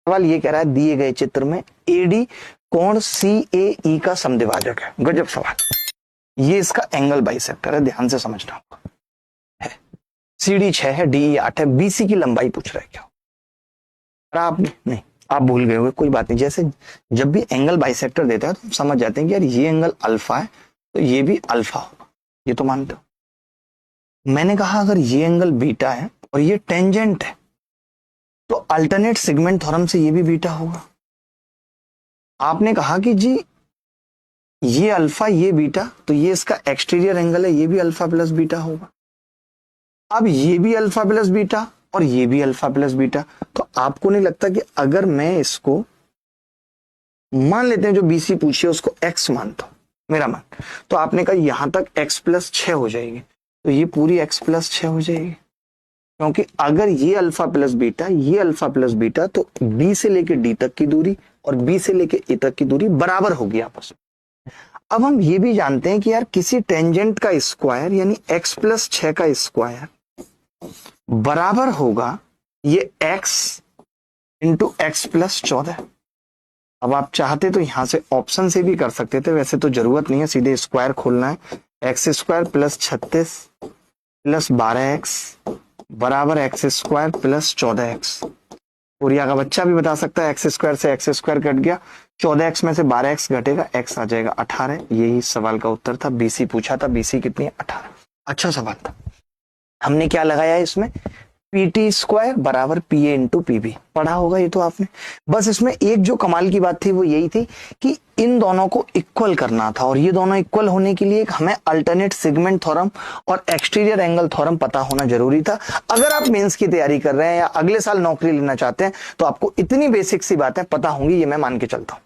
सवाल ये कह रहा है दिए गए चित्र में एडी कोण CAE का समद्विभाजक है। गजब सवाल। ये इसका एंगल बाइसेक्टर है, ध्यान से समझना होगा। है CD 6 है, DE 8 है, BC की लंबाई पूछ रहा है क्या? आप नहीं, आप भूल गए होंगे, कोई बात नहीं। जैसे जब भी एंगल बाइसेक्टर देता है तो हम समझ जाते हैं कि यार ये एंगल अल्फा है तो ये भी अल्फा होगा, ये तो मानते हो। मैंने कहा अगर ये एंगल बीटा है और ये टेंजेंट है तो अल्टरनेट सेगमेंट थ्योरम से ये भी बीटा होगा। आपने कहा कि जी ये अल्फा ये बीटा, तो ये इसका एक्सटीरियर एंगल है, ये भी अल्फा प्लस बीटा होगा। अब ये भी अल्फा प्लस बीटा और ये भी अल्फा प्लस बीटा, तो आपको नहीं लगता कि अगर मैं इसको मान लेते हैं जो BC पूछिए उसको x मानता हूं, मेरा मान, तो आपने कहा यहां तक x प्लस 6 हो जाएगी, तो ये पूरी x प्लस 6 हो जाएगी। क्योंकि अगर ये अल्फा प्लस बीटा, ये अल्फा प्लस बीटा, तो B से लेके D तक की दूरी और B से लेके A तक की दूरी बराबर होगी आपस में। अब हम ये भी जानते हैं कि यार किसी टेंजेंट का स्क्वायर यानी x प्लस 6 का स्क्वायर बराबर होगा ये x इंटू x प्लस 14। अब आप चाहते तो यहां से ऑप्शन से भी कर सकते थे, वैसे तो जरूरत नहीं है, सीधे स्क्वायर खोलना है। x square plus 36 plus 12x बराबर x square plus 14x। Korea का बच्चा भी बता सकता है, x स्क्वायर से x स्क्वायर कट गया, 14x में से 12x घटेगा, x आ जाएगा 18। यही सवाल का उत्तर था। BC पूछा था, BC कितनी है? 18। अच्छा सवाल था। हमने क्या लगाया इसमें? PT स्क्वायर बराबर PA इंटू PB, पढ़ा होगा ये तो आपने। बस इसमें एक जो कमाल की बात थी वो यही थी कि इन दोनों को इक्वल करना था, और ये दोनों इक्वल होने के लिए हमें अल्टरनेट सेगमेंट थ्योरम और एक्सटीरियर एंगल थ्योरम पता होना जरूरी था। अगर आप मेंस की तैयारी कर रहे हैं या अगले साल नौकरी लेना चाहते हैं तो आपको इतनी बेसिक सी बातें पता होंगी, ये मैं मान के चलता हूं।